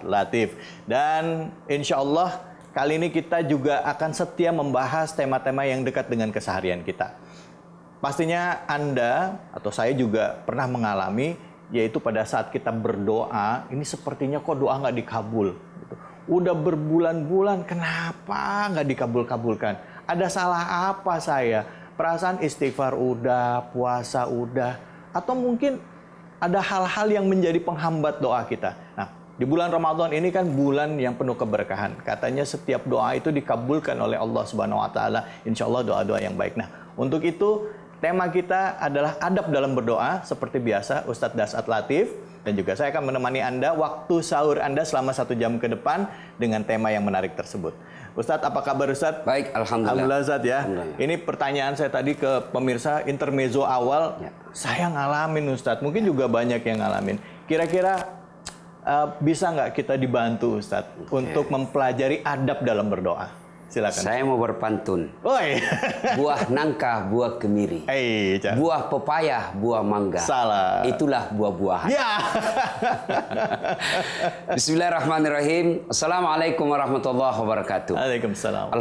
Latif. Dan insya Allah kali ini kita juga akan setia membahas tema-tema yang dekat dengan keseharian kita. Pastinya Anda atau saya juga pernah mengalami, yaitu pada saat kita berdoa, ini sepertinya kok doa nggak dikabul. Udah berbulan-bulan, kenapa nggak dikabul-kabulkan? Ada salah apa saya? Perasaan istighfar udah, puasa udah, atau mungkin ada hal-hal yang menjadi penghambat doa kita. Nah, di bulan Ramadan ini kan bulan yang penuh keberkahan. Katanya setiap doa itu dikabulkan oleh Allah Subhanahu wa taala. Insya Allah doa-doa yang baik. Nah, untuk itu tema kita adalah adab dalam berdoa. Seperti biasa, Ustadz Dasat Latif dan juga saya akan menemani Anda waktu sahur Anda selama 1 jam ke depan dengan tema yang menarik tersebut. Ustadz, apa kabar Ustadz? Baik, alhamdulillah. Alhamdulillah Ustadz ya. Alhamdulillah. Ini pertanyaan saya tadi ke pemirsa intermezzo awal. Ya. Saya ngalamin Ustadz, mungkin juga banyak yang ngalamin. Kira-kira bisa nggak kita dibantu Ustadz untuk mempelajari adab dalam berdoa? Silakan. Saya mau berpantun. Oi. Buah nangka, buah kemiri. Buah pepaya, buah mangga. Salah. Itulah buah-buahan. Ya. Bismillahirrahmanirrahim. Assalamualaikum warahmatullahi wabarakatuh. Waalaikumsalam.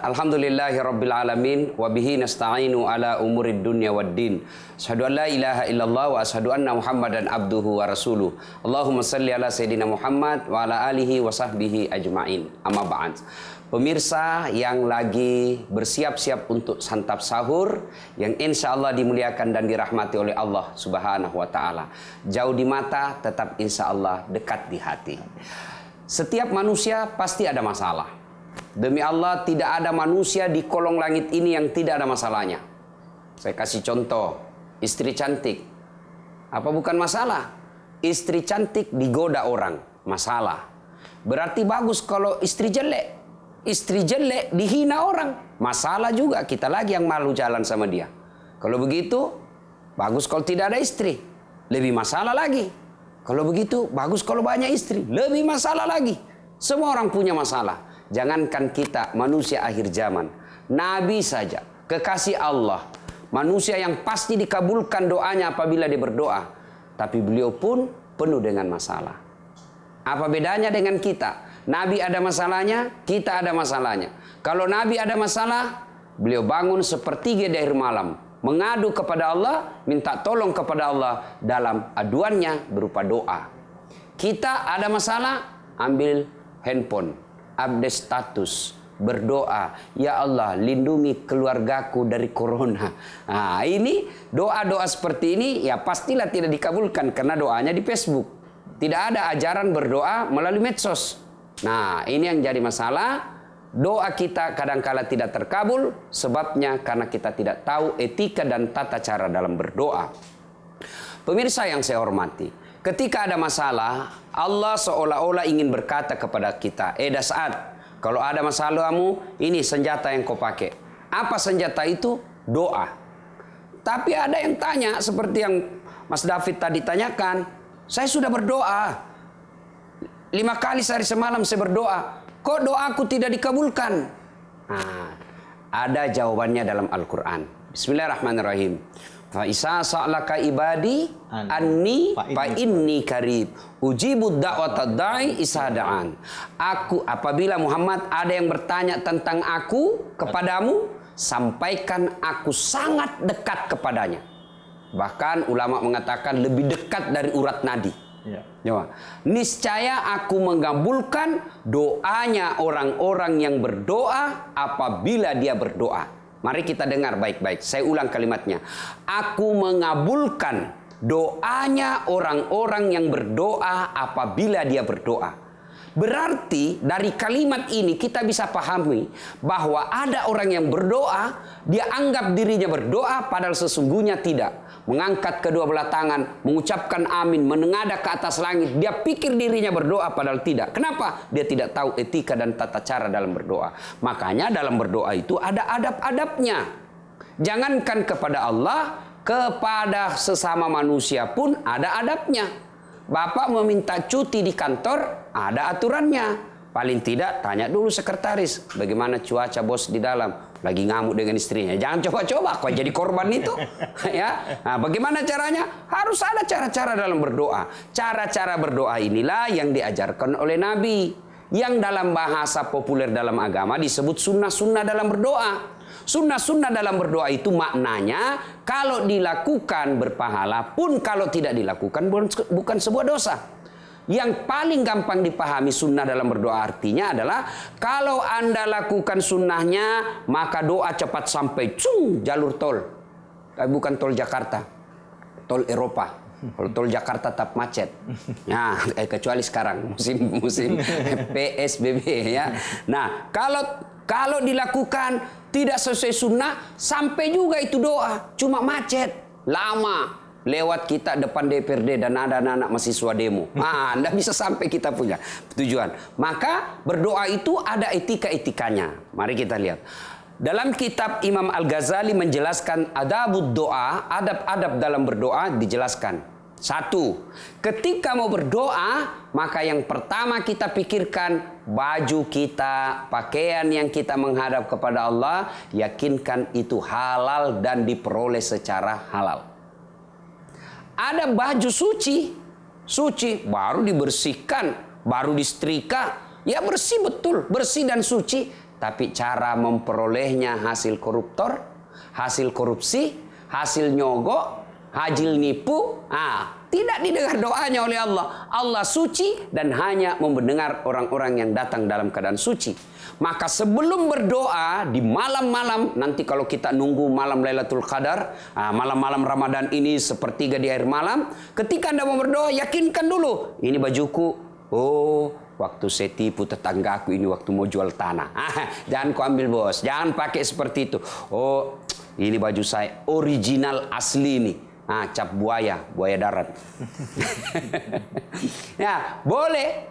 Alhamdulillahirabbil alamin wa bihi nasta'inu ala umurid dunya waddin. Asyhadu an la ilaha illallah wa asyhadu anna Muhammadan abduhu wa rasuluh. Allahumma shalli ala sayidina Muhammad wa ala alihi wa sahbihi ajmain. Amma ba'd. Pemirsa yang lagi bersiap-siap untuk santap sahur, yang insya Allah dimuliakan dan dirahmati oleh Allah Subhanahu wa Ta'ala. Jauh di mata, tetap insya Allah dekat di hati. Setiap manusia pasti ada masalah. Demi Allah, tidak ada manusia di kolong langit ini yang tidak ada masalahnya. Saya kasih contoh, istri cantik. Apa bukan masalah? Istri cantik digoda orang, masalah. Berarti bagus kalau istri jelek. Istri jelek dihina orang, masalah juga, kita lagi yang malu jalan sama dia. Kalau begitu, bagus kalau tidak ada istri, lebih masalah lagi. Kalau begitu, bagus kalau banyak istri, lebih masalah lagi. Semua orang punya masalah. Jangankan kita, manusia akhir zaman. Nabi saja, kekasih Allah, manusia yang pasti dikabulkan doanya apabila dia berdoa. Tapi beliau pun penuh dengan masalah. Apa bedanya dengan kita? Nabi ada masalahnya, kita ada masalahnya. Kalau Nabi ada masalah, beliau bangun sepertiga dari malam, mengadu kepada Allah, minta tolong kepada Allah dalam aduannya berupa doa. Kita ada masalah, ambil handphone, update status, berdoa, ya Allah lindungi keluargaku dari corona. Nah, ini doa-doa seperti ini ya pastilah tidak dikabulkan karena doanya di Facebook. Tidak ada ajaran berdoa melalui medsos. Nah, ini yang jadi masalah. Doa kita kadangkala tidak terkabul, sebabnya karena kita tidak tahu etika dan tata cara dalam berdoa. Pemirsa yang saya hormati, ketika ada masalah, Allah seolah-olah ingin berkata kepada kita, Dasat, kalau ada masalahmu, ini senjata yang kau pakai. Apa senjata itu? Doa. Tapi ada yang tanya, seperti yang Mas David tadi tanyakan, saya sudah berdoa. 5 kali sehari semalam saya berdoa. Kok doaku tidak dikabulkan? Nah, ada jawabannya dalam Al-Quran. Bismillahirrahmanirrahim. Fa isa sa'laka ibadi anni fa inni qarib ujibud da'watad da'i isa da'an. Aku, apabila Muhammad ada yang bertanya tentang aku kepadamu, sampaikan aku sangat dekat kepadanya. Bahkan ulama mengatakan lebih dekat dari urat nadi. Ya. Niscaya aku mengabulkan doanya orang-orang yang berdoa apabila dia berdoa. Mari kita dengar baik-baik. Saya ulang kalimatnya. Aku mengabulkan doanya orang-orang yang berdoa apabila dia berdoa. Berarti dari kalimat ini kita bisa pahami bahwa ada orang yang berdoa, dia anggap dirinya berdoa padahal sesungguhnya tidak. Mengangkat kedua belah tangan, mengucapkan amin, menengadah ke atas langit. Dia pikir dirinya berdoa padahal tidak. Kenapa? Dia tidak tahu etika dan tata cara dalam berdoa. Makanya dalam berdoa itu ada adab-adabnya. Jangankan kepada Allah, kepada sesama manusia pun ada adabnya. Bapak meminta cuti di kantor, ada aturannya. Paling tidak tanya dulu sekretaris, bagaimana cuaca bos di dalam. lagi ngamuk dengan istrinya. Jangan coba-coba kau jadi korban itu. Ya. Nah, bagaimana caranya? Harus ada cara-cara dalam berdoa. Cara-cara berdoa inilah yang diajarkan oleh Nabi. Yang dalam bahasa populer dalam agama disebut sunnah-sunnah dalam berdoa. Sunnah-sunnah dalam berdoa itu maknanya kalau dilakukan berpahala pun kalau tidak dilakukan bukan sebuah dosa. Yang paling gampang dipahami sunnah dalam berdoa artinya adalah kalau Anda lakukan sunnahnya maka doa cepat sampai jalur tol. Tapi bukan tol Jakarta, tol Eropa. Kalau tol Jakarta tetap macet. Nah, kecuali sekarang musim PSBB ya. Nah, kalau dilakukan tidak sesuai sunnah, sampai juga itu doa, cuma macet, lama. Lewat kita depan DPRD dan ada anak-anak mahasiswa demo. Anda bisa sampai kita punya tujuan. Maka berdoa itu ada etika-etikanya. Mari kita lihat. Dalam kitab Imam Al-Ghazali menjelaskan adabud doa, adab-adab dalam berdoa dijelaskan. 1. Ketika mau berdoa, maka yang pertama kita pikirkan baju kita, pakaian yang kita menghadap kepada Allah, yakinkan itu halal dan diperoleh secara halal. Ada baju suci baru dibersihkan, baru disetrika, ya bersih betul, bersih dan suci. Tapi cara memperolehnya hasil koruptor, hasil korupsi, hasil nyogok, hasil nipu, tidak didengar doanya oleh Allah. Allah suci dan hanya mendengar orang-orang yang datang dalam keadaan suci. Maka sebelum berdoa di malam-malam, nanti kalau kita nunggu malam Lailatul Qadar, malam-malam Ramadan ini sepertiga di akhir malam, ketika Anda mau berdoa, yakinkan dulu, ini bajuku, waktu saya tipu tetanggaku ini waktu mau jual tanah. Jangan kau ambil bos, jangan pakai seperti itu. Ini baju saya, original asli ini. Cap buaya darat. Ya, boleh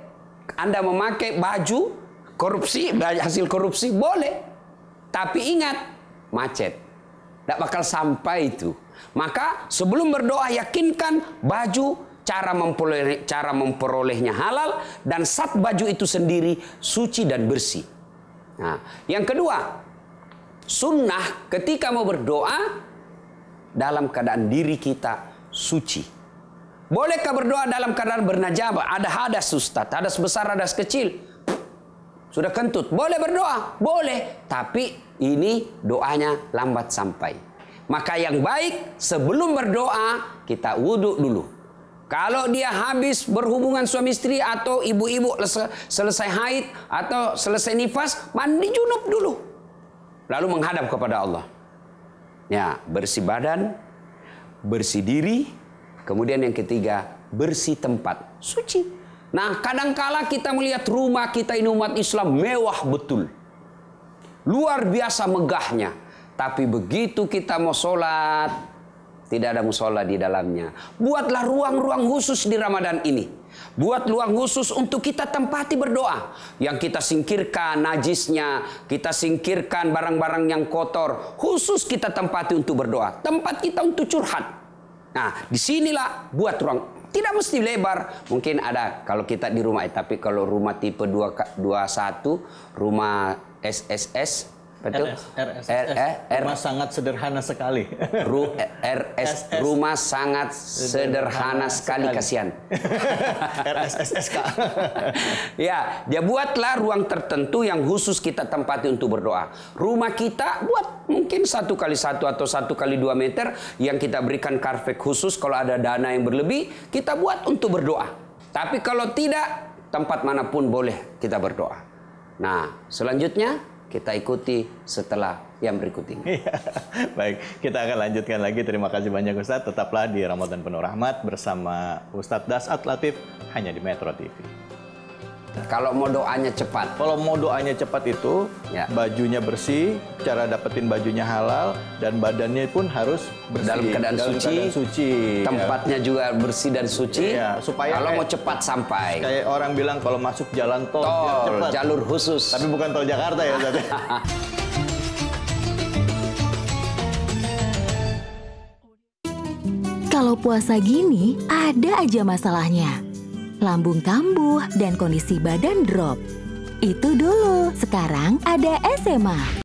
Anda memakai baju korupsi, hasil korupsi boleh. Tapi ingat, macet. Tidak bakal sampai itu. Maka sebelum berdoa yakinkan baju, cara memperolehnya halal, dan baju itu sendiri suci dan bersih. Nah, yang kedua, sunnah ketika mau berdoa dalam keadaan diri kita suci. Bolehkah berdoa dalam keadaan bernajabah? Ada hadas Ustaz, hadas besar, hadas kecil. Sudah kentut, boleh berdoa? Boleh. Tapi ini doanya lambat sampai. Maka yang baik sebelum berdoa kita wudhu dulu. Kalau dia habis berhubungan suami istri atau ibu-ibu selesai haid atau selesai nifas, mandi junub dulu. Lalu menghadap kepada Allah. Ya, bersih badan, bersih diri. Kemudian yang ketiga, bersih tempat, suci. Nah, kadangkala kita melihat rumah kita ini umat Islam mewah betul. Luar biasa megahnya. Tapi begitu kita mau sholat, tidak ada musola di dalamnya. Buatlah ruang-ruang khusus di Ramadan ini. Buat ruang khusus untuk kita tempati berdoa. Yang kita singkirkan najisnya, kita singkirkan barang-barang yang kotor. Khusus kita tempati untuk berdoa. Tempat kita untuk curhat. Nah, disinilah buat ruang. Tidak mesti lebar. Mungkin ada kalau kita di rumah. Tapi kalau rumah tipe 21, rumah SSS, betul? Rumah sangat sederhana sekali. Rumah sangat sederhana sekali, kasihan. RSSSK. Ya, dia buatlah ruang tertentu yang khusus kita tempati untuk berdoa. Rumah kita buat mungkin 1x1 atau 1x2 meter yang kita berikan karpet khusus. Kalau ada dana yang berlebih, kita buat untuk berdoa. Tapi kalau tidak, tempat manapun boleh kita berdoa. Nah, selanjutnya kita ikuti setelah yang berikut ini. Baik, kita akan lanjutkan lagi. Terima kasih banyak Ustadz. Tetaplah di Ramadan Penuh Rahmat bersama Ustadz Dasat Latif hanya di Metro TV. Kalau mau doanya cepat. Kalau mau doanya cepat itu, ya, bajunya bersih, cara dapetin bajunya halal, dan badannya pun harus bersih. Dalam keadaan suci. Tempatnya juga bersih dan suci. Ya, supaya kalau mau cepat sampai. Kayak orang bilang kalau masuk jalan tol cepat. Jalur khusus. Tapi bukan tol Jakarta ya, Ustaz. Kalau puasa gini, ada aja masalahnya. Lambung kambuh dan kondisi badan drop. Itu dulu, sekarang ada SMA.